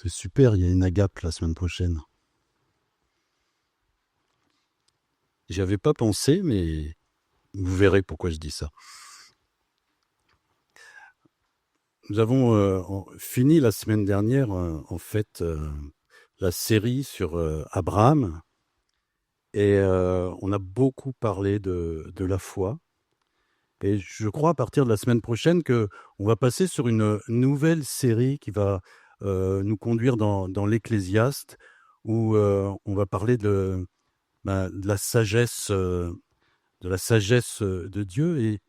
C'est super, il y a une agape la semaine prochaine. J'y avais pas pensé, mais vous verrez pourquoi je dis ça. Nous avons fini la semaine dernière, la série sur Abraham, et on a beaucoup parlé de la foi. Et je crois à partir de la semaine prochaine que on va passer sur une nouvelle série qui va nous conduire dans l'Ecclésiaste, où on va parler de la sagesse, de Dieu. Et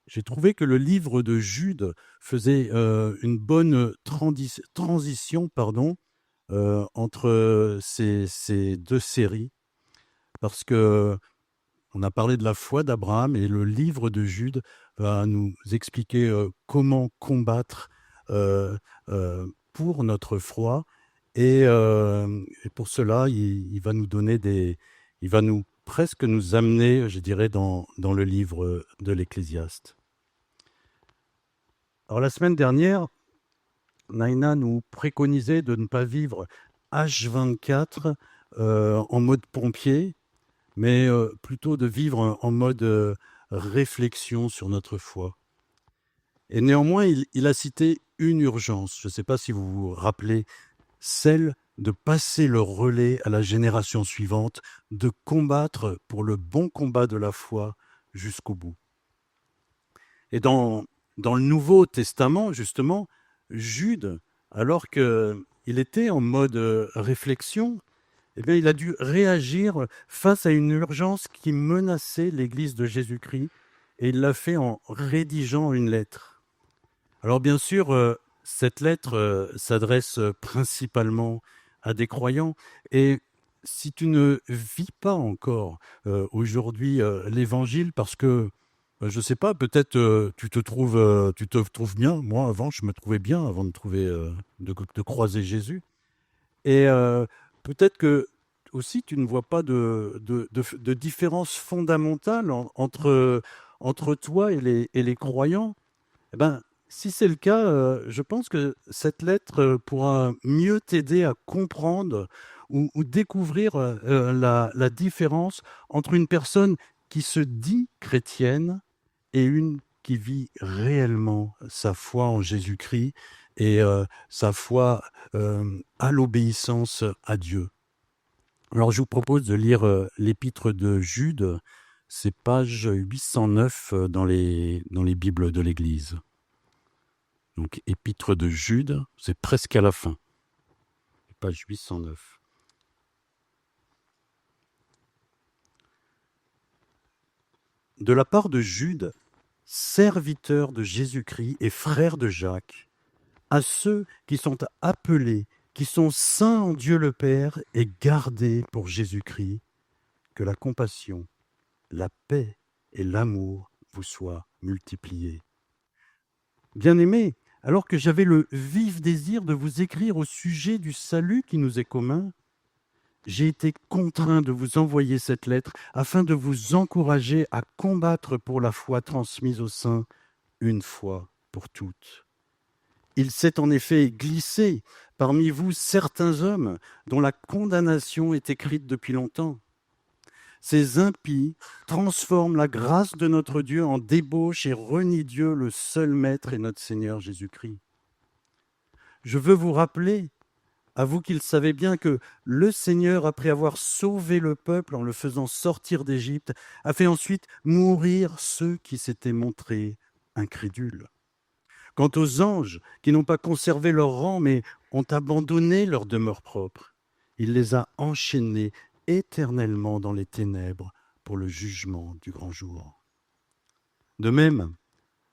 j'ai trouvé que le livre de Jude faisait une bonne transition, pardon, entre ces deux séries, parce que on a parlé de la foi d'Abraham, et le livre de Jude va nous expliquer comment combattre pour notre foi. Et pour cela, il va nous donner il va nous presque nous amener, je dirais, dans le livre de l'Ecclésiaste. Alors la semaine dernière, Naina nous préconisait de ne pas vivre H24 en mode pompier, mais plutôt de vivre en mode réflexion sur notre foi. Et néanmoins, il a cité une urgence. Je ne sais pas si vous vous rappelez, celle de passer le relais à la génération suivante, de combattre pour le bon combat de la foi jusqu'au bout. Et dans le Nouveau Testament, justement, Jude, alors qu'il était en mode réflexion, eh bien, il a dû réagir face à une urgence qui menaçait l'Église de Jésus-Christ, et il l'a fait en rédigeant une lettre. Alors bien sûr, cette lettre s'adresse principalement à des croyants, et si tu ne vis pas encore aujourd'hui l'Évangile, parce que je ne sais pas, peut-être tu te trouves bien. Moi, avant, je me trouvais bien avant de trouver de croiser Jésus. Et peut-être que aussi tu ne vois pas de différence fondamentale entre toi et les croyants. Eh ben, si c'est le cas, je pense que cette lettre pourra mieux t'aider à comprendre ou découvrir la différence entre une personne qui se dit chrétienne et une qui vit réellement sa foi en Jésus-Christ, et sa foi à l'obéissance à Dieu. Alors je vous propose de lire l'épître de Jude, c'est page 809 dans les Bibles de l'Église. Donc épître de Jude, c'est presque à la fin, page 809. De la part de Jude, serviteur de Jésus-Christ et frère de Jacques, à ceux qui sont appelés, qui sont saints en Dieu le Père et gardés pour Jésus-Christ, que la compassion, la paix et l'amour vous soient multipliés. Bien-aimés, alors que j'avais le vif désir de vous écrire au sujet du salut qui nous est commun, j'ai été contraint de vous envoyer cette lettre afin de vous encourager à combattre pour la foi transmise aux saints une fois pour toutes. Il s'est en effet glissé parmi vous certains hommes dont la condamnation est écrite depuis longtemps. Ces impies transforment la grâce de notre Dieu en débauche et renient Dieu, le seul Maître et notre Seigneur Jésus-Christ. Je veux vous rappeler, à vous qui le savez bien, que le Seigneur, après avoir sauvé le peuple en le faisant sortir d'Égypte, a fait ensuite mourir ceux qui s'étaient montrés incrédules. Quant aux anges qui n'ont pas conservé leur rang, mais ont abandonné leur demeure propre, il les a enchaînés éternellement dans les ténèbres pour le jugement du grand jour. De même,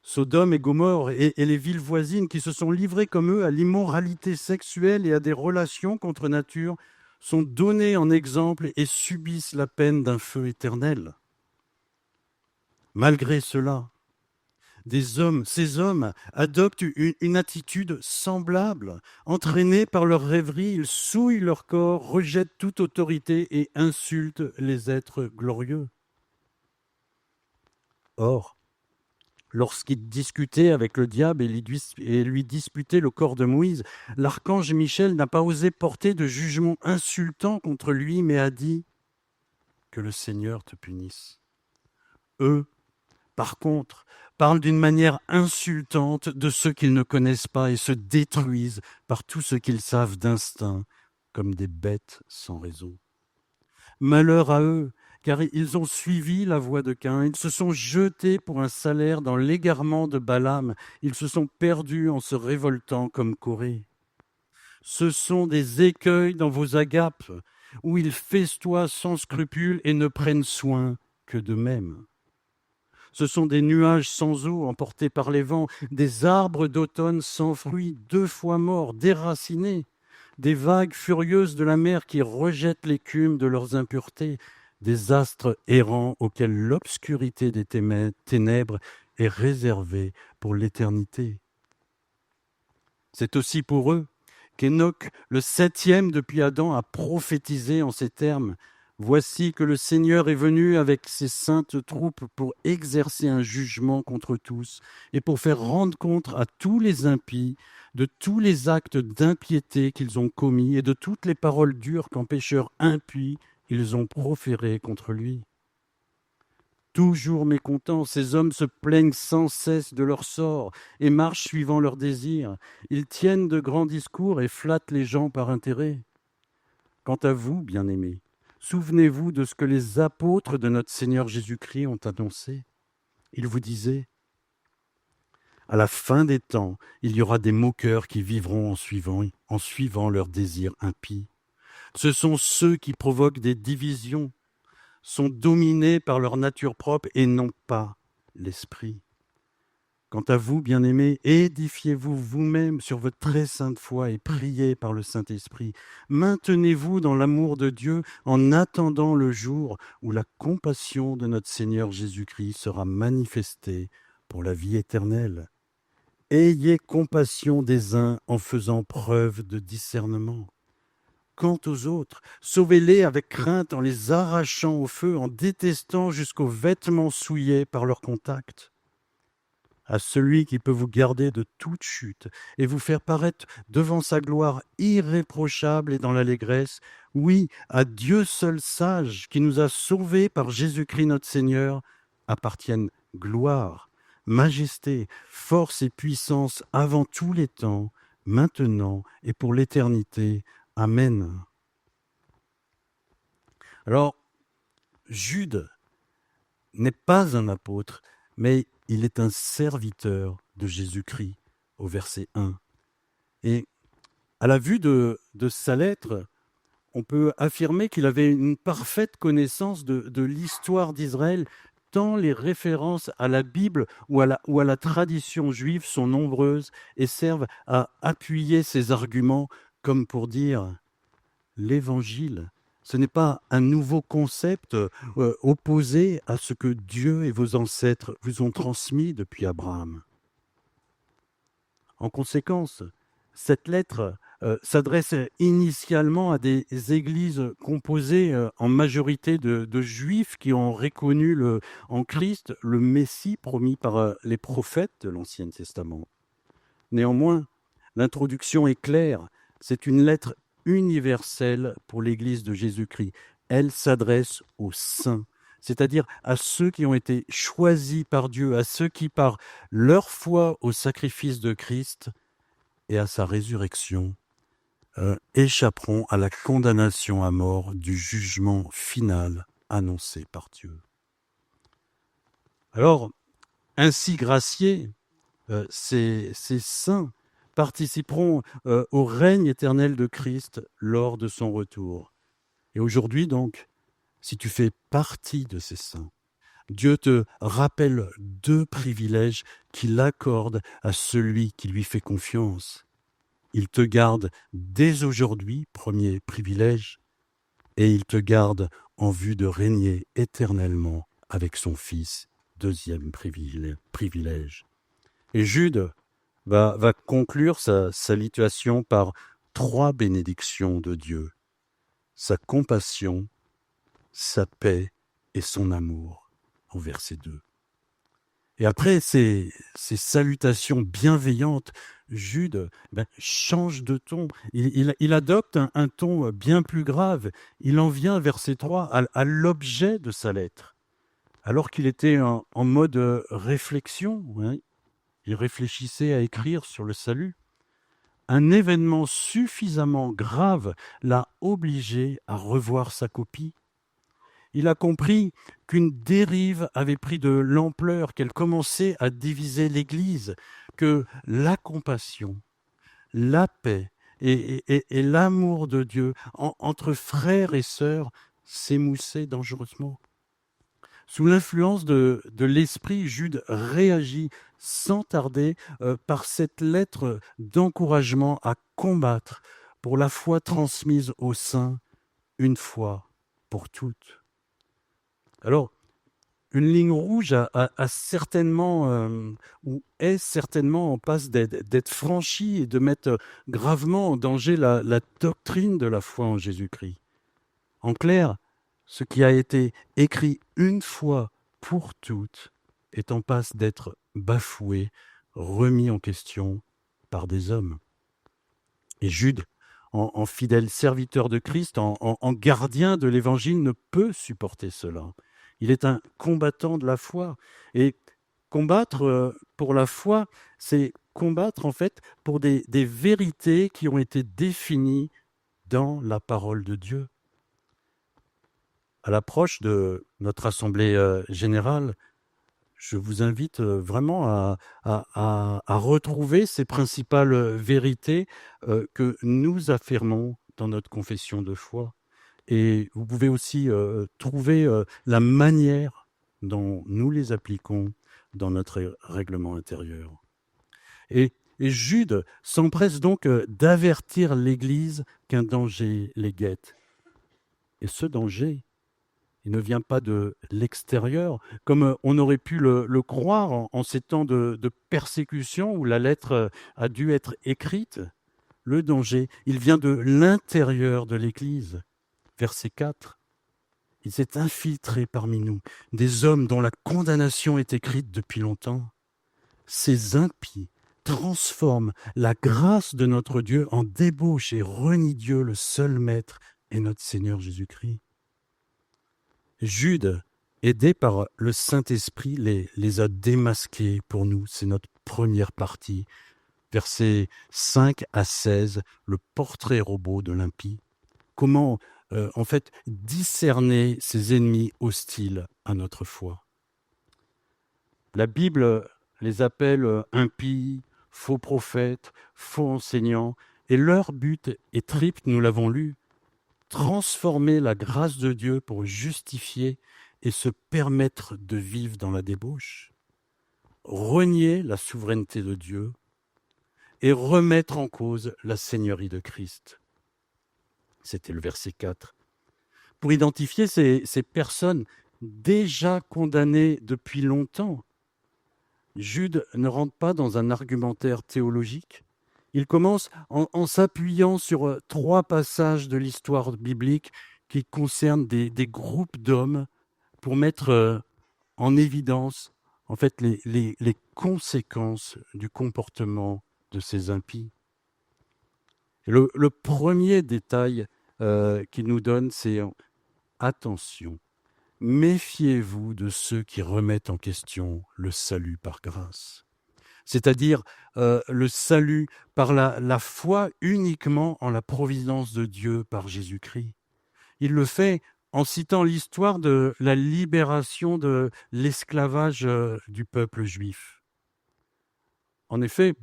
Sodome et Gomorrhe et les villes voisines qui se sont livrées comme eux à l'immoralité sexuelle et à des relations contre nature sont donnés en exemple et subissent la peine d'un feu éternel. Malgré cela, ces hommes adoptent une attitude semblable. Entraînés par leur rêverie, ils souillent leur corps, rejettent toute autorité et insultent les êtres glorieux. Or, lorsqu'il discutait avec le diable et lui disputait le corps de Moïse, l'archange Michel n'a pas osé porter de jugement insultant contre lui, mais a dit que le Seigneur te punisse. Eux, par contre, parlent d'une manière insultante de ceux qu'ils ne connaissent pas et se détruisent par tout ce qu'ils savent d'instinct, comme des bêtes sans raison. Malheur à eux, car ils ont suivi la voie de Caïn, ils se sont jetés pour un salaire dans l'égarement de Balaam, ils se sont perdus en se révoltant comme Corée. Ce sont des écueils dans vos agapes, où ils festoient sans scrupule et ne prennent soin que d'eux-mêmes. Ce sont des nuages sans eau emportés par les vents, des arbres d'automne sans fruits, 2 fois morts, déracinés, des vagues furieuses de la mer qui rejettent l'écume de leurs impuretés, des astres errants auxquels l'obscurité des ténèbres est réservée pour l'éternité. C'est aussi pour eux qu'Enoch, le 7e depuis Adam, a prophétisé en ces termes. Voici que le Seigneur est venu avec ses saintes troupes pour exercer un jugement contre tous et pour faire rendre compte à tous les impies de tous les actes d'impiété qu'ils ont commis et de toutes les paroles dures qu'en pécheurs impies ils ont proférées contre lui. Toujours mécontents, ces hommes se plaignent sans cesse de leur sort et marchent suivant leurs désirs. Ils tiennent de grands discours et flattent les gens par intérêt. Quant à vous, bien-aimés, souvenez-vous de ce que les apôtres de notre Seigneur Jésus-Christ ont annoncé. Ils vous disaient, à la fin des temps, il y aura des moqueurs qui vivront en suivant leurs désirs impies. Ce sont ceux qui provoquent des divisions, sont dominés par leur nature propre et non pas l'esprit. Quant à vous, bien-aimés, édifiez-vous vous-même sur votre très sainte foi et priez par le Saint-Esprit. Maintenez-vous dans l'amour de Dieu en attendant le jour où la compassion de notre Seigneur Jésus-Christ sera manifestée pour la vie éternelle. Ayez compassion des uns en faisant preuve de discernement. Quant aux autres, sauvez-les avec crainte en les arrachant au feu, en détestant jusqu'aux vêtements souillés par leur contact. À celui qui peut vous garder de toute chute et vous faire paraître devant sa gloire irréprochable et dans l'allégresse, oui, à Dieu seul sage, qui nous a sauvés par Jésus-Christ notre Seigneur, appartiennent gloire, majesté, force et puissance avant tous les temps, maintenant et pour l'éternité. Amen. Alors, Jude n'est pas un apôtre, mais il est un serviteur de Jésus-Christ, au verset 1. Et à la vue de sa lettre, on peut affirmer qu'il avait une parfaite connaissance de l'histoire d'Israël, tant les références à la Bible ou à la tradition juive sont nombreuses et servent à appuyer ses arguments, comme pour dire l'Évangile. Ce n'est pas un nouveau concept opposé à ce que Dieu et vos ancêtres vous ont transmis depuis Abraham. En conséquence, cette lettre s'adresse initialement à des églises composées en majorité de juifs qui ont reconnu en Christ le Messie promis par les prophètes de l'Ancien Testament. Néanmoins, l'introduction est claire, c'est une lettre universelle pour l'Église de Jésus-Christ. Elle s'adresse aux saints, c'est-à-dire à ceux qui ont été choisis par Dieu, à ceux qui, par leur foi au sacrifice de Christ et à sa résurrection, échapperont à la condamnation à mort du jugement final annoncé par Dieu. Alors, ainsi graciés, ces saints participeront au règne éternel de Christ lors de son retour. Et aujourd'hui donc, si tu fais partie de ces saints, Dieu te rappelle 2 privilèges qu'il accorde à celui qui lui fait confiance. Il te garde dès aujourd'hui, premier privilège, et il te garde en vue de régner éternellement avec son Fils, deuxième privilège. Et Jude va conclure sa salutation par 3 bénédictions de Dieu. Sa compassion, sa paix et son amour, au verset 2. Et après ces salutations bienveillantes, Jude, change de ton. Il adopte un ton bien plus grave. Il en vient, verset 3, à l'objet de sa lettre. Alors qu'il était en mode réflexion, hein, il réfléchissait à écrire sur le salut. Un événement suffisamment grave l'a obligé à revoir sa copie. Il a compris qu'une dérive avait pris de l'ampleur, qu'elle commençait à diviser l'Église, que la compassion, la paix et l'amour de Dieu entre frères et sœurs s'émoussaient dangereusement. Sous l'influence de l'esprit, Jude réagit sans tarder par cette lettre d'encouragement à combattre pour la foi transmise aux saints une fois pour toutes. Alors, une ligne rouge a certainement, ou est certainement en passe d'être franchie et de mettre gravement en danger la doctrine de la foi en Jésus-Christ. En clair, ce qui a été écrit une fois pour toutes est en passe d'être bafoué, remis en question par des hommes. Et Jude, en fidèle serviteur de Christ, en gardien de l'Évangile, ne peut supporter cela. Il est un combattant de la foi. Et combattre pour la foi, c'est combattre en fait pour des vérités qui ont été définies dans la parole de Dieu. À l'approche de notre assemblée générale, je vous invite vraiment à retrouver ces principales vérités que nous affirmons dans notre confession de foi. Et vous pouvez aussi trouver la manière dont nous les appliquons dans notre règlement intérieur. Et Jude s'empresse donc d'avertir l'Église qu'un danger les guette. Et ce danger, il ne vient pas de l'extérieur, comme on aurait pu le croire en ces temps de persécution où la lettre a dû être écrite. Le danger, il vient de l'intérieur de l'Église. Verset 4. Il s'est infiltré parmi nous des hommes dont la condamnation est écrite depuis longtemps. Ces impies transforment la grâce de notre Dieu en débauche et renient Dieu, le seul Maître, et notre Seigneur Jésus-Christ. Jude, aidé par le Saint-Esprit, les a démasqués pour nous. C'est notre première partie. Versets 5 à 16, le portrait robot de l'impie. Comment, en fait, discerner ces ennemis hostiles à notre foi. La Bible les appelle impies, faux prophètes, faux enseignants, et leur but est triple, nous l'avons lu, transformer la grâce de Dieu pour justifier et se permettre de vivre dans la débauche, renier la souveraineté de Dieu et remettre en cause la seigneurie de Christ. C'était le verset 4. Pour identifier ces personnes déjà condamnées depuis longtemps, Jude ne rentre pas dans un argumentaire théologique. Il commence en s'appuyant sur 3 passages de l'histoire biblique qui concernent des groupes d'hommes pour mettre en évidence en fait les conséquences du comportement de ces impies. Et le premier détail qu'il nous donne, c'est attention, méfiez-vous de ceux qui remettent en question le salut par grâce. C'est-à-dire le salut par la foi uniquement en la providence de Dieu par Jésus-Christ. Il le fait en citant l'histoire de la libération de l'esclavage du peuple juif. En effet,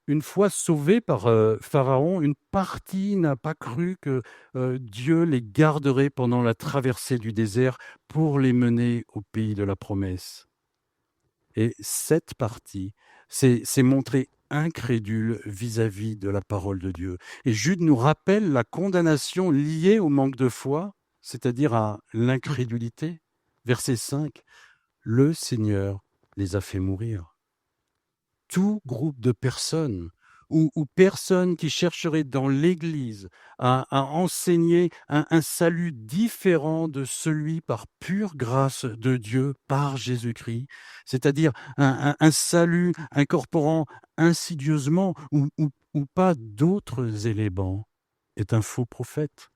une fois sauvés par Pharaon, une partie n'a pas cru que Dieu les garderait pendant la traversée du désert pour les mener au pays de la promesse. Et cette partie s'est montrée incrédule vis-à-vis de la parole de Dieu. Et Jude nous rappelle la condamnation liée au manque de foi, c'est-à-dire à l'incrédulité. Verset 5, le Seigneur les a fait mourir. Tout groupe de personnes ou personne qui chercherait dans l'Église à enseigner un salut différent de celui par pure grâce de Dieu par Jésus-Christ, c'est-à-dire un salut incorporant insidieusement ou pas d'autres éléments, est un faux prophète.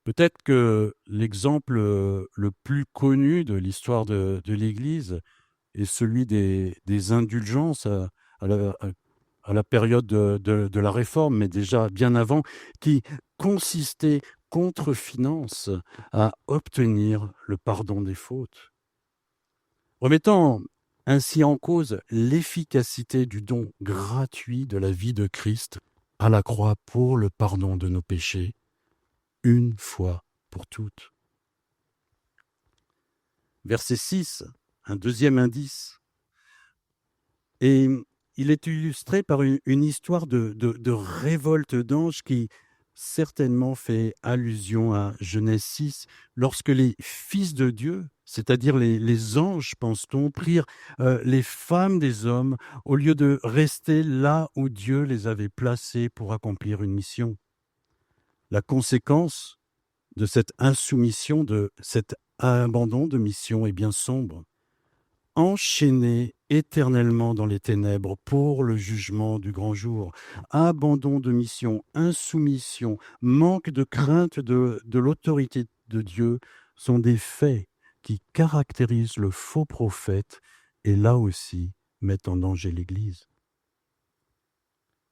Peut-être que l'exemple le plus connu de l'histoire de l'Église est celui des indulgences à la, à la période de la Réforme, mais déjà bien avant, qui consistait contre finance à obtenir le pardon des fautes. Remettant ainsi en cause l'efficacité du don gratuit de la vie de Christ à la croix pour le pardon de nos péchés, une fois pour toutes. Verset 6, un deuxième indice. Et il est illustré par une histoire de révolte d'anges qui certainement fait allusion à Genèse 6, lorsque les fils de Dieu, c'est-à-dire les anges, pense-t-on, prirent les femmes des hommes au lieu de rester là où Dieu les avait placés pour accomplir une mission. La conséquence de cette insoumission, de cet abandon de mission est bien sombre. Enchaînés éternellement dans les ténèbres pour le jugement du grand jour. Abandon de mission, insoumission, manque de crainte de l'autorité de Dieu sont des faits qui caractérisent le faux prophète et là aussi mettent en danger l'Église.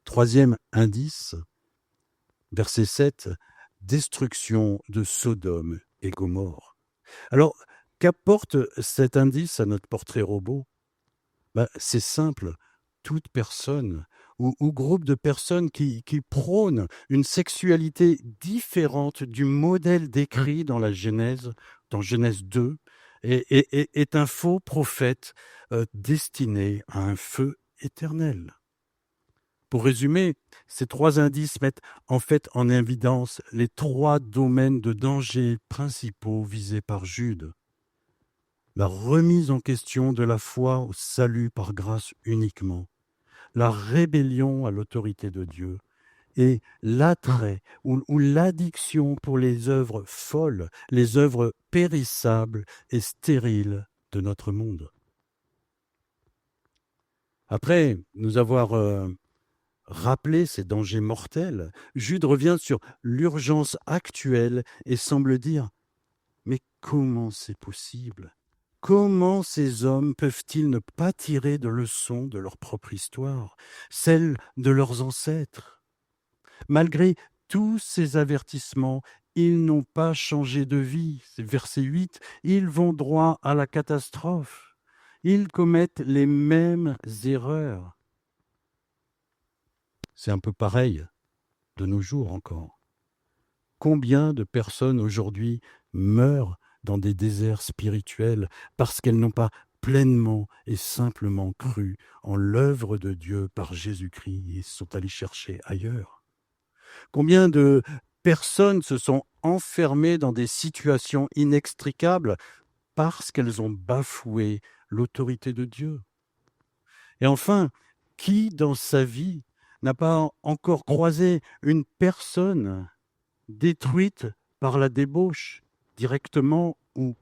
Troisième indice, verset 7, destruction de Sodome et Gomorrhe. Alors, qu'apporte cet indice à notre portrait robot ? C'est simple, toute personne ou groupe de personnes qui prônent une sexualité différente du modèle décrit dans la Genèse, dans Genèse 2, est un faux prophète destiné à un feu éternel. Pour résumer, ces trois indices mettent en fait en évidence les trois domaines de danger principaux visés par Jude. La remise en question de la foi au salut par grâce uniquement, la rébellion à l'autorité de Dieu et l'attrait ou l'addiction pour les œuvres folles, les œuvres périssables et stériles de notre monde. Après nous avoir rappelé ces dangers mortels, Jude revient sur l'urgence actuelle et semble dire « Mais comment c'est possible ? Comment ces hommes peuvent-ils ne pas tirer de leçons de leur propre histoire, celle de leurs ancêtres ? Malgré tous ces avertissements, ils n'ont pas changé de vie. C'est verset 8, ils vont droit à la catastrophe. Ils commettent les mêmes erreurs. C'est un peu pareil de nos jours encore. Combien de personnes aujourd'hui meurent dans des déserts spirituels parce qu'elles n'ont pas pleinement et simplement cru en l'œuvre de Dieu par Jésus-Christ et sont allées chercher ailleurs? Combien de personnes se sont enfermées dans des situations inextricables parce qu'elles ont bafoué l'autorité de Dieu? Et enfin, qui dans sa vie n'a pas encore croisé une personne détruite par la débauche, directement ou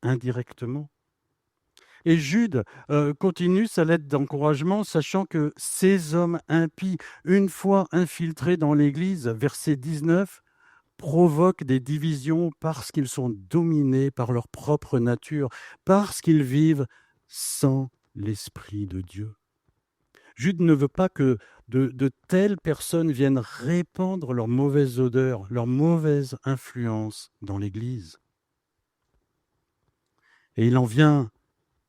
indirectement? Et Jude continue sa lettre d'encouragement, sachant que ces hommes impies, une fois infiltrés dans l'Église, verset 19, provoquent des divisions parce qu'ils sont dominés par leur propre nature, parce qu'ils vivent sans l'Esprit de Dieu. Jude ne veut pas que de telles personnes viennent répandre leur mauvaise odeur, leur mauvaise influence dans l'Église. Et il en vient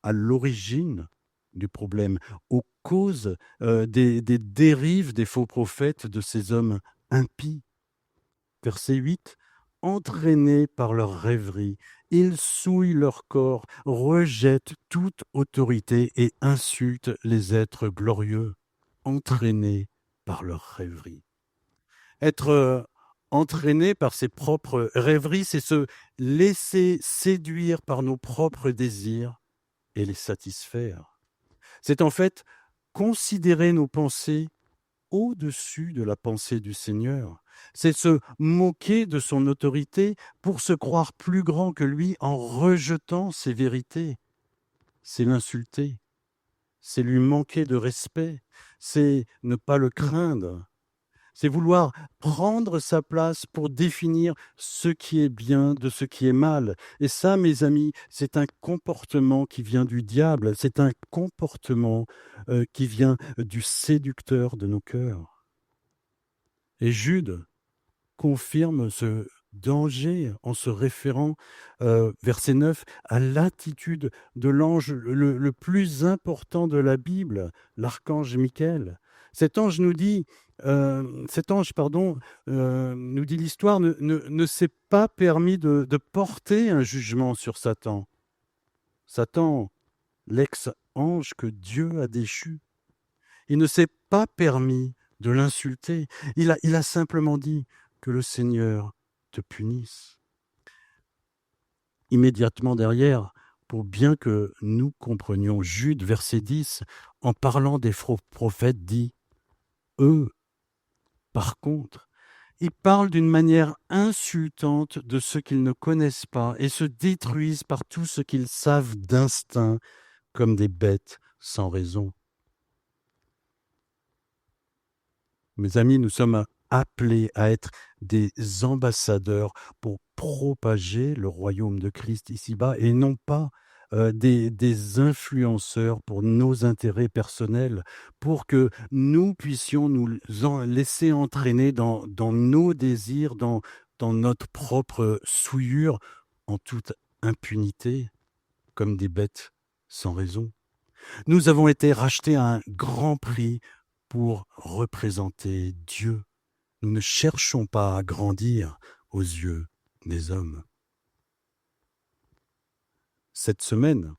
à l'origine du problème, aux causes des dérives des faux prophètes, de ces hommes impies. Verset 8, « Entraînés par leur rêverie, ils souillent leur corps, rejettent toute autorité et insultent les êtres glorieux. » Entraînés par leur rêverie. Être entraîné par ses propres rêveries, c'est se laisser séduire par nos propres désirs et les satisfaire. C'est en fait considérer nos pensées au-dessus de la pensée du Seigneur. C'est se moquer de son autorité pour se croire plus grand que lui en rejetant ses vérités. C'est l'insulter, c'est lui manquer de respect, c'est ne pas le craindre. C'est vouloir prendre sa place pour définir ce qui est bien de ce qui est mal. Et ça, mes amis, c'est un comportement qui vient du diable, c'est un comportement qui vient du séducteur de nos cœurs. Et Jude confirme ce danger en se référant, verset 9, à l'attitude de l'ange le plus important de la Bible, l'archange Michael. Cet ange nous dit, nous dit l'histoire, ne s'est pas permis de porter un jugement sur Satan. Satan, l'ex-ange que Dieu a déchu. Il ne s'est pas permis de l'insulter. Il a simplement dit que le Seigneur te punisse. Immédiatement derrière, pour bien que nous comprenions, Jude, verset 10, en parlant des faux prophètes, dit « eux ». Par contre, ils parlent d'une manière insultante de ceux qu'ils ne connaissent pas et se détruisent par tout ce qu'ils savent d'instinct, comme des bêtes sans raison. Mes amis, nous sommes appelés à être des ambassadeurs pour propager le royaume de Christ ici-bas et non pas des influenceurs pour nos intérêts personnels, pour que nous puissions nous laisser entraîner dans nos désirs, dans notre propre souillure, en toute impunité, comme des bêtes sans raison. Nous avons été rachetés à un grand prix pour représenter Dieu. Nous ne cherchons pas à grandir aux yeux des hommes. Cette semaine,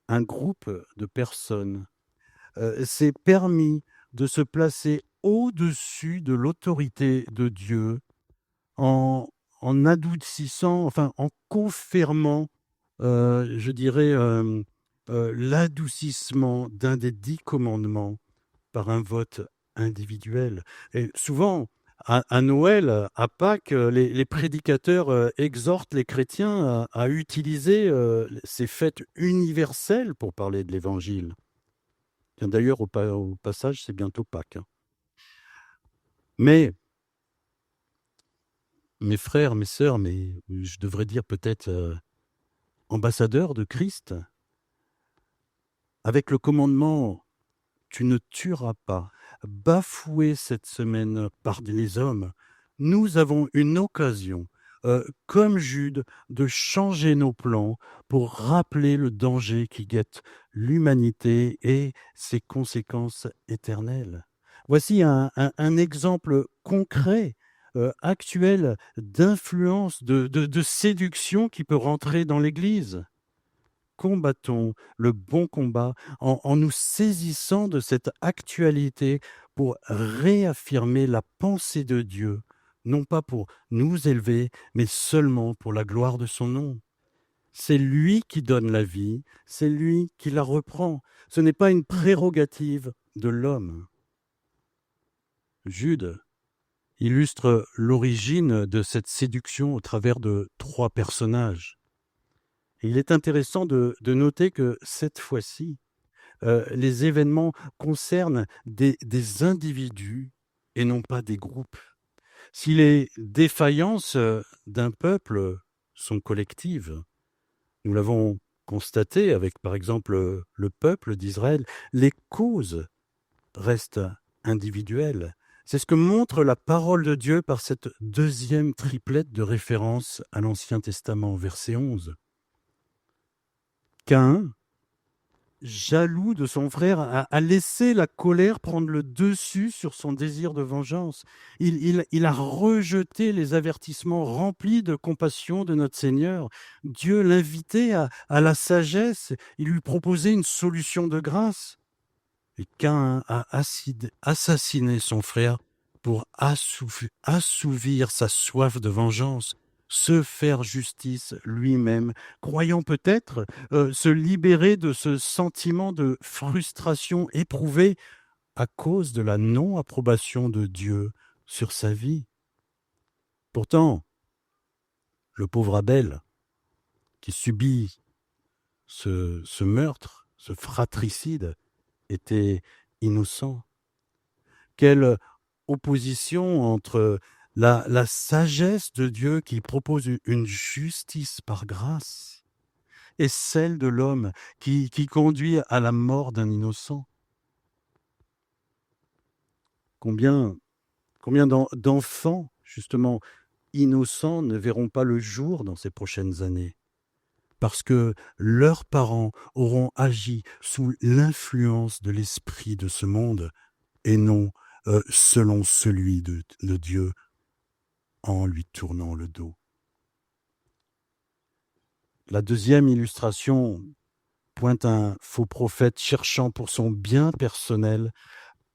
un groupe de personnes s'est permis de se placer au-dessus de l'autorité de Dieu en adoucissant, enfin en confirmant, l'adoucissement d'un des 10 commandements par un vote individuel. Et souvent, à Noël, à Pâques, les prédicateurs exhortent les chrétiens à utiliser ces fêtes universelles pour parler de l'Évangile. Tiens, d'ailleurs, au passage, c'est bientôt Pâques. Hein. Mais, mes frères, mes sœurs, mais je devrais dire peut-être ambassadeurs de Christ, avec le commandement tu ne tueras pas, bafoué cette semaine par les hommes, nous avons une occasion, comme Jude, de changer nos plans pour rappeler le danger qui guette l'humanité et ses conséquences éternelles. Voici un exemple concret, actuel, d'influence, de séduction qui peut rentrer dans l'Église. Combattons le bon combat en nous saisissant de cette actualité pour réaffirmer la pensée de Dieu, non pas pour nous élever, mais seulement pour la gloire de son nom. C'est lui qui donne la vie, c'est lui qui la reprend. Ce n'est pas une prérogative de l'homme. Jude illustre l'origine de cette séduction au travers de 3 personnages. Et il est intéressant de noter que cette fois-ci, les événements concernent des individus et non pas des groupes. Si les défaillances d'un peuple sont collectives, nous l'avons constaté avec par exemple le peuple d'Israël, les causes restent individuelles. C'est ce que montre la parole de Dieu par cette deuxième triplette de référence à l'Ancien Testament, verset 11. Caïn, jaloux de son frère, a laissé la colère prendre le dessus sur son désir de vengeance. Il a rejeté les avertissements remplis de compassion de notre Seigneur. Dieu l'invitait à la sagesse, il lui proposait une solution de grâce. Et Caïn a assassiné son frère pour assouvir sa soif de vengeance. se faire justice lui-même, croyant peut-être se libérer de ce sentiment de frustration éprouvé à cause de la non-approbation de Dieu sur sa vie. Pourtant, le pauvre Abel, qui subit ce meurtre, ce fratricide, était innocent. Quelle opposition entre la sagesse de Dieu qui propose une justice par grâce et celle de l'homme qui conduit à la mort d'un innocent. Combien d'enfants, justement, innocents ne verront pas le jour dans ces prochaines années parce que leurs parents auront agi sous l'influence de l'esprit de ce monde et non selon celui de Dieu en lui tournant le dos. La deuxième illustration pointe un faux prophète cherchant pour son bien personnel,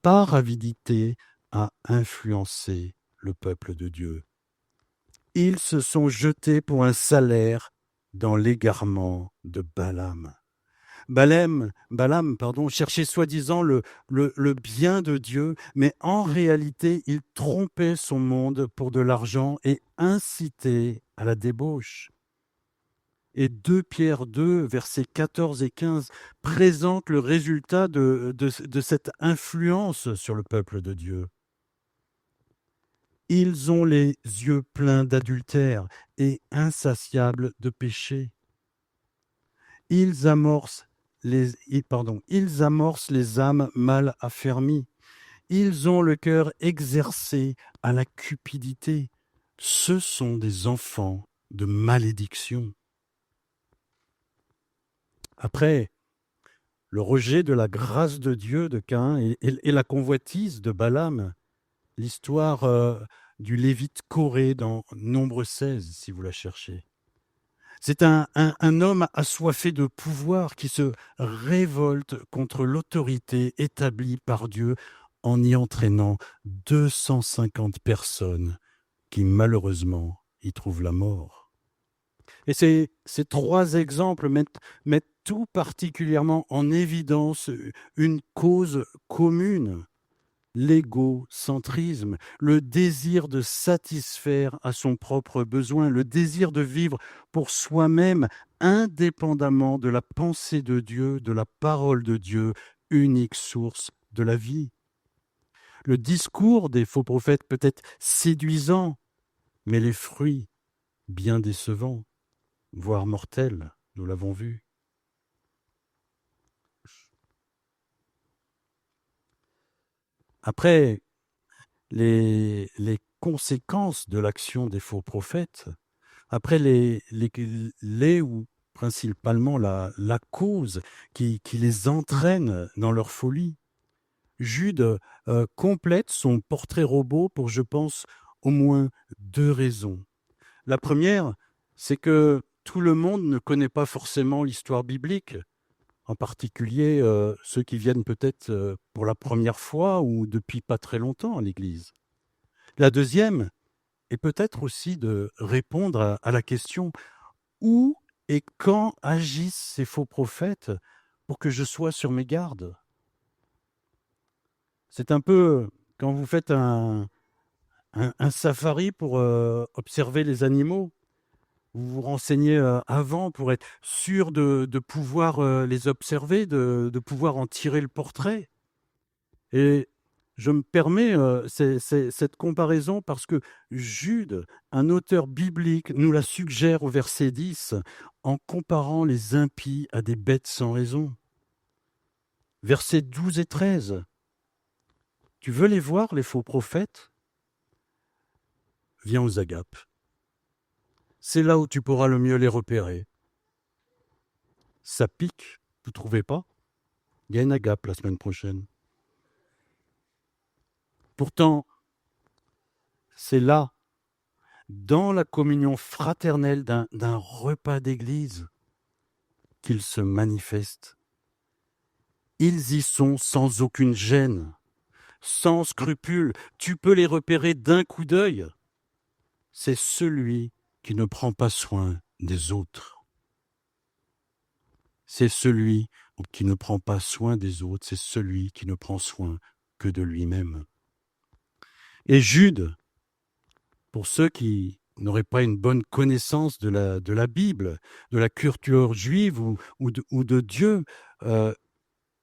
par avidité, à influencer le peuple de Dieu. Ils se sont jetés pour un salaire dans l'égarement de Balaam. Balaam, cherchait soi-disant le bien de Dieu, mais en réalité, il trompait son monde pour de l'argent et incitait à la débauche. Et 2 Pierre 2, versets 14 et 15, présente le résultat de cette influence sur le peuple de Dieu. Ils ont les yeux pleins d'adultère et insatiables de péché. Ils amorcent les âmes mal affermies. Ils ont le cœur exercé à la cupidité. Ce sont des enfants de malédiction. Après le rejet de la grâce de Dieu de Caïn et la convoitise de Balaam, l'histoire du Lévite Coré dans Nombre 16, si vous la cherchez. C'est un homme assoiffé de pouvoir qui se révolte contre l'autorité établie par Dieu en y entraînant 250 personnes qui malheureusement y trouvent la mort. Et ces 3 exemples mettent tout particulièrement en évidence une cause commune: l'égocentrisme, le désir de satisfaire à son propre besoin, le désir de vivre pour soi-même indépendamment de la pensée de Dieu, de la parole de Dieu, unique source de la vie. Le discours des faux prophètes peut être séduisant, mais les fruits bien décevants, voire mortels, nous l'avons vu. Après les conséquences de l'action des faux prophètes, après ou principalement la cause qui les entraîne dans leur folie, Jude complète son portrait robot pour, je pense, au moins 2 raisons. La première, c'est que tout le monde ne connaît pas forcément l'histoire biblique, en particulier ceux qui viennent peut-être pour la première fois ou depuis pas très longtemps à l'Église. La deuxième est peut-être aussi de répondre à la question: où et quand agissent ces faux prophètes pour que je sois sur mes gardes? C'est un peu quand vous faites un safari pour observer les animaux. Vous vous renseignez avant pour être sûr de pouvoir les observer, de pouvoir en tirer le portrait. Et je me permets cette comparaison parce que Jude, un auteur biblique, nous la suggère au verset 10 en comparant les impies à des bêtes sans raison. Versets 12 et 13. Tu veux les voir, les faux prophètes? Viens aux agapes. C'est là où tu pourras le mieux les repérer. Ça pique, vous ne trouvez pas? Il y a une agape la semaine prochaine. Pourtant, c'est là, dans la communion fraternelle d'un repas d'église, qu'ils se manifestent. Ils y sont sans aucune gêne, sans scrupule. Tu peux les repérer d'un coup d'œil. C'est celui qui ne prend pas soin des autres. C'est celui qui ne prend pas soin des autres, c'est celui qui ne prend soin que de lui-même. Et Jude, pour ceux qui n'auraient pas une bonne connaissance de la Bible, de la culture juive ou de Dieu,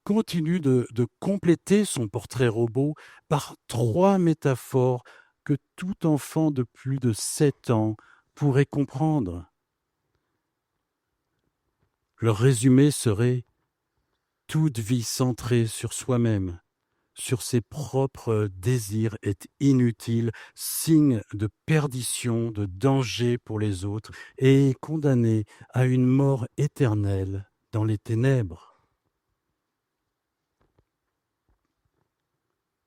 continue de compléter son portrait robot par 3 métaphores que tout enfant de plus de 7 ans pourrait comprendre. Le résumé serait: toute vie centrée sur soi-même, sur ses propres désirs est inutile, signe de perdition, de danger pour les autres et condamnée à une mort éternelle dans les ténèbres.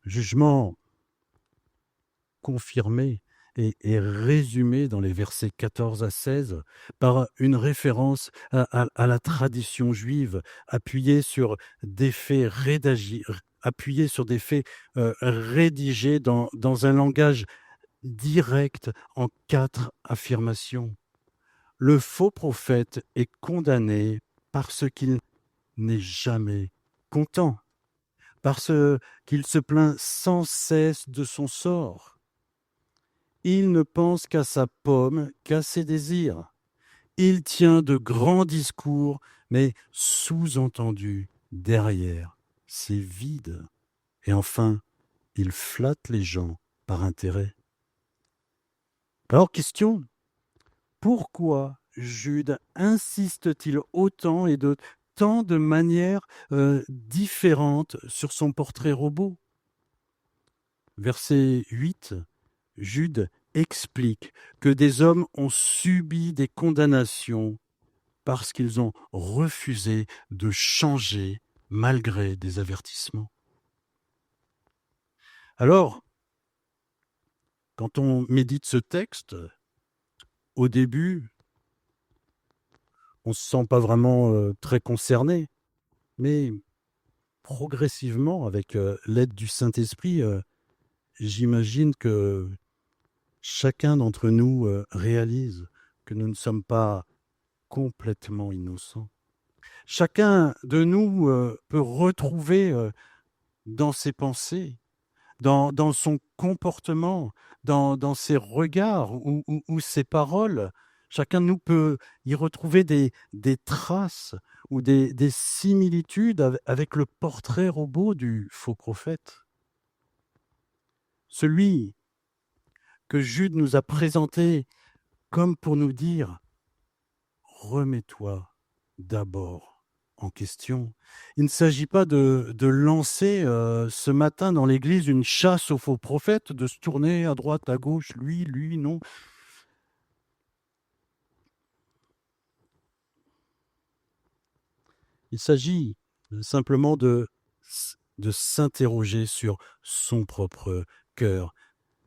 Jugement confirmé et résumé dans les versets 14 à 16 par une référence à la tradition juive, appuyée sur des faits appuyés sur des faits rédigés dans un langage direct en 4 affirmations. Le faux prophète est condamné parce qu'il n'est jamais content, parce qu'il se plaint sans cesse de son sort. Il ne pense qu'à sa pomme, qu'à ses désirs. Il tient de grands discours, mais sous-entendu, derrière, c'est vide. Et enfin, il flatte les gens par intérêt. Alors, question, pourquoi Jude insiste-t-il autant et de tant de manières différentes sur son portrait robot? Verset 8, Jude explique que des hommes ont subi des condamnations parce qu'ils ont refusé de changer malgré des avertissements. Alors, quand on médite ce texte, au début, on ne se sent pas vraiment très concerné, mais progressivement, avec l'aide du Saint-Esprit, j'imagine que chacun d'entre nous réalise que nous ne sommes pas complètement innocents. Chacun de nous peut retrouver dans ses pensées, dans son comportement, dans ses regards ou ses paroles, chacun de nous peut y retrouver des traces ou des similitudes avec le portrait robot du faux prophète. Celui que Jude nous a présenté comme pour nous dire: remets-toi d'abord en question. Il ne s'agit pas de lancer ce matin dans l'église une chasse aux faux prophètes, de se tourner à droite, à gauche, lui, non. Il s'agit simplement de s'interroger sur son propre cœur.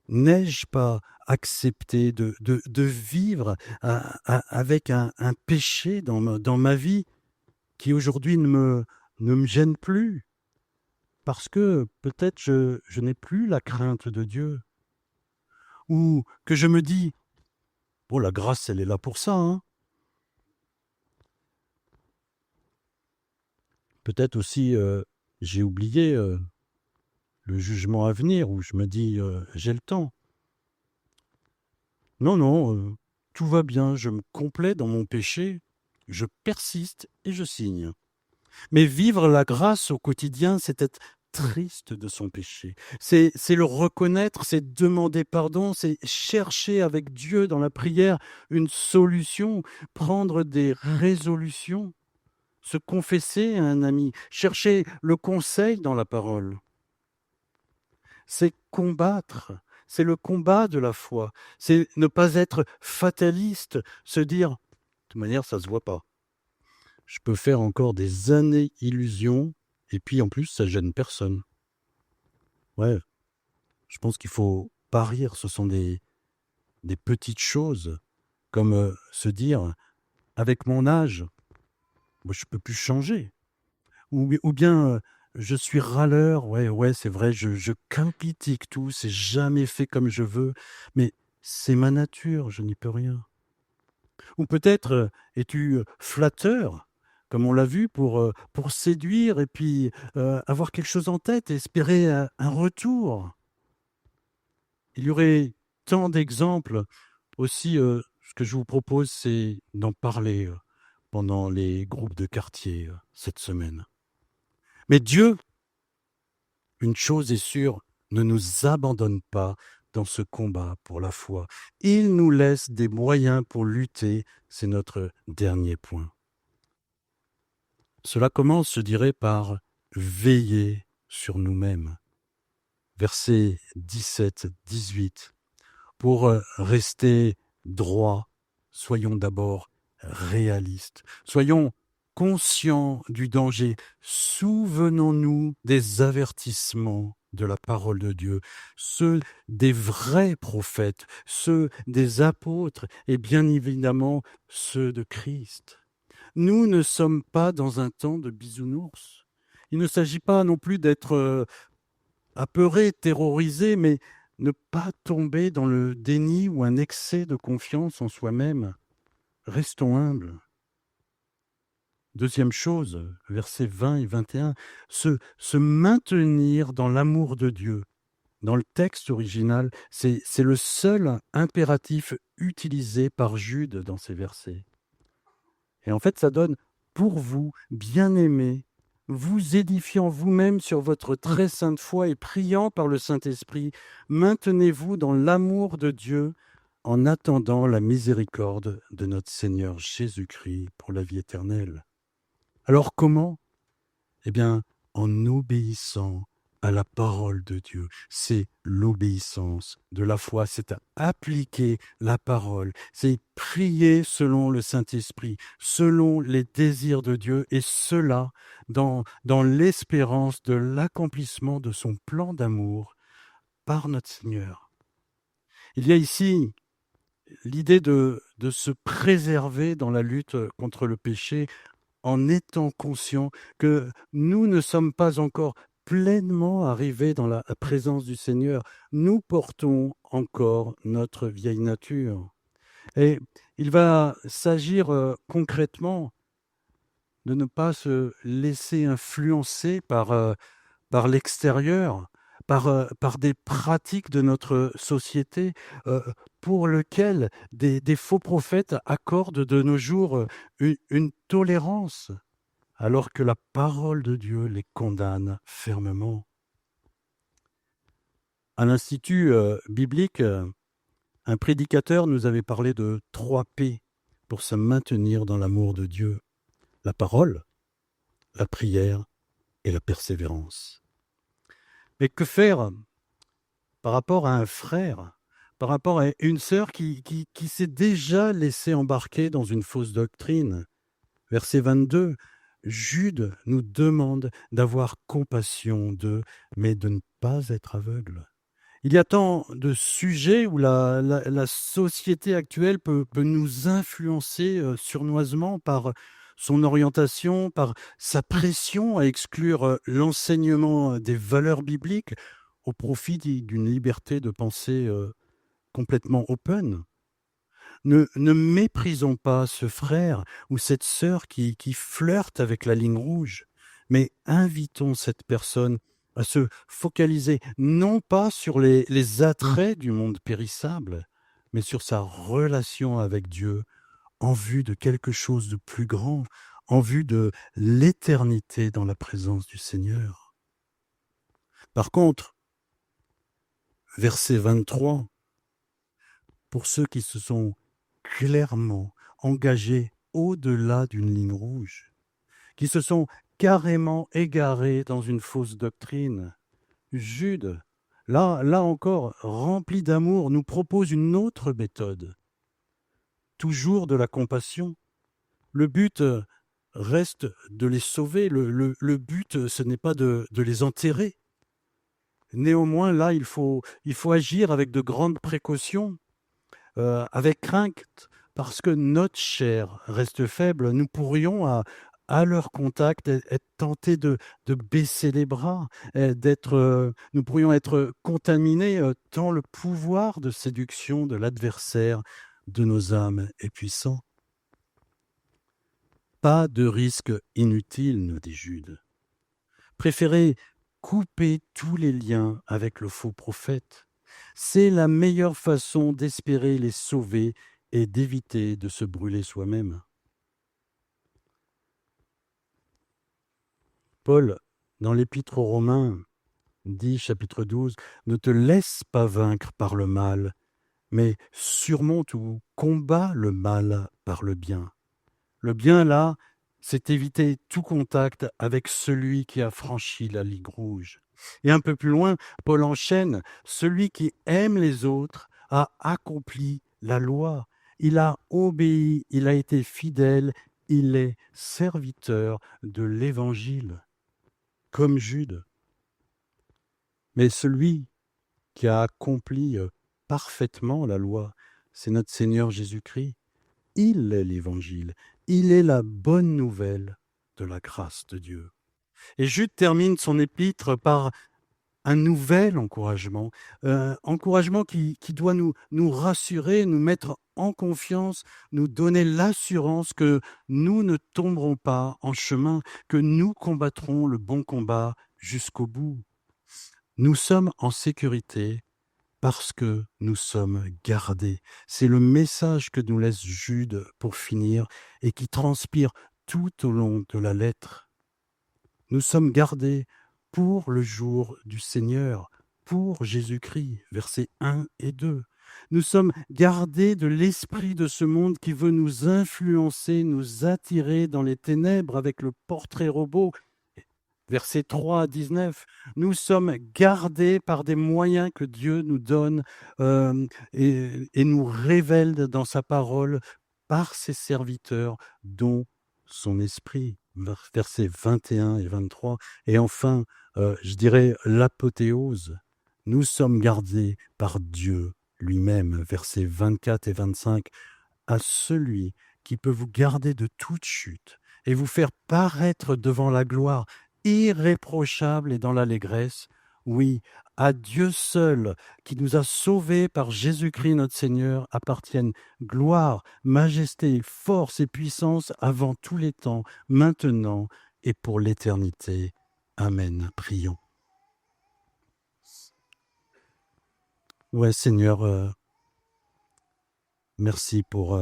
N'ai-je pas accepté de vivre avec un péché dans ma vie qui aujourd'hui ne me gêne plus? Parce que peut-être je n'ai plus la crainte de Dieu. Ou que je me dis: bon, la grâce, elle est là pour ça, hein. Peut-être aussi, j'ai oublié le jugement à venir, où je me dis: j'ai le temps. Non, non, tout va bien, je me complais dans mon péché, je persiste et je signe. Mais vivre la grâce au quotidien, c'est être triste de son péché. C'est le reconnaître, c'est demander pardon, c'est chercher avec Dieu dans la prière une solution, prendre des résolutions, se confesser à un ami, chercher le conseil dans la parole. C'est combattre, c'est le combat de la foi, c'est ne pas être fataliste, se dire: de toute manière, ça se voit pas. Je peux faire encore des années illusions et puis en plus ça gêne personne. Ouais, je pense qu'il faut pas rire, ce sont des petites choses comme, se dire: «Avec mon âge, moi je peux plus changer» ou bien, «Je suis râleur, ouais, ouais, c'est vrai, je critique tout, c'est jamais fait comme je veux, mais c'est ma nature, je n'y peux rien». Ou peut-être es-tu flatteur, comme on l'a vu, pour séduire et puis avoir quelque chose en tête, espérer un retour. Il y aurait tant d'exemples. Aussi, ce que je vous propose, c'est d'en parler pendant les groupes de quartier cette semaine. Mais Dieu, une chose est sûre, ne nous abandonne pas dans ce combat pour la foi. Il nous laisse des moyens pour lutter, c'est notre dernier point. Cela commence, je dirais, par veiller sur nous-mêmes. Versets 17-18. Pour rester droit, soyons d'abord réalistes. Soyons conscients du danger. Souvenons-nous des avertissements de la parole de Dieu, ceux des vrais prophètes, ceux des apôtres et bien évidemment ceux de Christ. Nous ne sommes pas dans un temps de bisounours. Il ne s'agit pas non plus d'être apeuré, terrorisé, mais ne pas tomber dans le déni ou un excès de confiance en soi-même. Restons humbles. Deuxième chose, versets 20 et 21, se maintenir dans l'amour de Dieu. Dans le texte original, c'est le seul impératif utilisé par Jude dans ces versets. Et en fait, ça donne pour vous, bien-aimés, vous édifiant vous-même sur votre très sainte foi et priant par le Saint-Esprit, maintenez-vous dans l'amour de Dieu en attendant la miséricorde de notre Seigneur Jésus-Christ pour la vie éternelle. Alors comment? Eh bien, en obéissant à la parole de Dieu. C'est l'obéissance de la foi, c'est appliquer la parole, c'est prier selon le Saint-Esprit, selon les désirs de Dieu, et cela dans l'espérance de l'accomplissement de son plan d'amour par notre Seigneur. Il y a ici l'idée de se préserver dans la lutte contre le péché en étant conscient que nous ne sommes pas encore pleinement arrivés dans la présence du Seigneur. Nous portons encore notre vieille nature. Et il va s'agir concrètement de ne pas se laisser influencer par l'extérieur, par des pratiques de notre société pour lesquelles des faux prophètes accordent de nos jours une tolérance, alors que la parole de Dieu les condamne fermement. À l'Institut biblique, un prédicateur nous avait parlé de 3 P pour se maintenir dans l'amour de Dieu: la parole, la prière et la persévérance. Mais que faire par rapport à un frère, par rapport à une sœur qui s'est déjà laissé embarquer dans une fausse doctrine? Verset 22, Jude nous demande d'avoir compassion d'eux, mais de ne pas être aveugle. Il y a tant de sujets où la société actuelle peut nous influencer sournoisement par son orientation, par sa pression à exclure l'enseignement des valeurs bibliques au profit d'une liberté de pensée complètement open. Ne méprisons pas ce frère ou cette sœur qui flirte avec la ligne rouge, mais invitons cette personne à se focaliser non pas sur les attraits du monde périssable, mais sur sa relation avec Dieu en vue de quelque chose de plus grand, en vue de l'éternité dans la présence du Seigneur. Par contre, verset 23, pour ceux qui se sont clairement engagés au-delà d'une ligne rouge, qui se sont carrément égarés dans une fausse doctrine. Jude, là encore, rempli d'amour, nous propose une autre méthode, toujours de la compassion. Le but reste de les sauver, le but, ce n'est pas de les enterrer. Néanmoins, là, il faut agir avec de grandes précautions, avec crainte, parce que notre chair reste faible. Nous pourrions, à leur contact, être tentés de baisser les bras, nous pourrions être contaminés, tant le pouvoir de séduction de l'adversaire de nos âmes est puissant. Pas de risque inutile, nous dit Jude. Préférez couper tous les liens avec le faux prophète. C'est la meilleure façon d'espérer les sauver et d'éviter de se brûler soi-même. Paul, dans l'Épître aux Romains, dit, chapitre 12, « Ne te laisse pas vaincre par le mal, mais surmonte ou combat le mal par le bien. » Le bien, là, c'est éviter tout contact avec celui qui a franchi la ligne rouge. Et un peu plus loin, Paul enchaîne, « Celui qui aime les autres a accompli la loi. Il a obéi, il a été fidèle, il est serviteur de l'Évangile. » Comme Jude. Mais celui qui a accompli parfaitement la loi, c'est notre Seigneur Jésus-Christ. Il est l'Évangile. Il est la bonne nouvelle de la grâce de Dieu. Et Jude termine son épître par un nouvel encouragement, encouragement qui doit nous rassurer, nous mettre en confiance, nous donner l'assurance que nous ne tomberons pas en chemin, que nous combattrons le bon combat jusqu'au bout. Nous sommes en sécurité parce que nous sommes gardés. C'est le message que nous laisse Jude pour finir et qui transpire tout au long de la lettre. Nous sommes gardés pour le jour du Seigneur, pour Jésus-Christ, versets 1 et 2. Nous sommes gardés de l'esprit de ce monde qui veut nous influencer, nous attirer dans les ténèbres avec le portrait robot. Versets 3 à 19, nous sommes gardés par des moyens que Dieu nous donne et nous révèle dans sa parole par ses serviteurs, dont son esprit. Versets 21 et 23. Et enfin, je dirais l'apothéose. Nous sommes gardés par Dieu lui-même. Versets 24 et 25. À celui qui peut vous garder de toute chute et vous faire paraître devant la gloire irréprochable et dans l'allégresse, oui, à Dieu seul, qui nous a sauvés par Jésus-Christ notre Seigneur, appartiennent gloire, majesté, force et puissance avant tous les temps, maintenant et pour l'éternité. Amen. Prions. Ouais, Seigneur, merci pour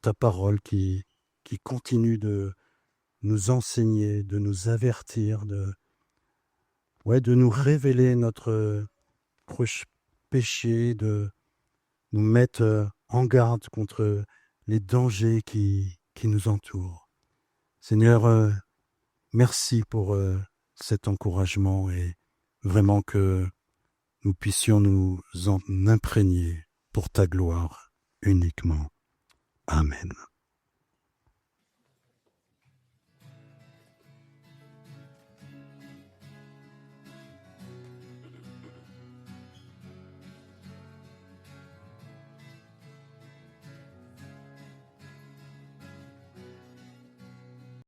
ta parole qui continue de nous enseigner, de nous avertir, de nous révéler notre péché, de nous mettre en garde contre les dangers qui nous entourent. Seigneur, merci pour cet encouragement et vraiment que nous puissions nous en imprégner pour ta gloire uniquement. Amen.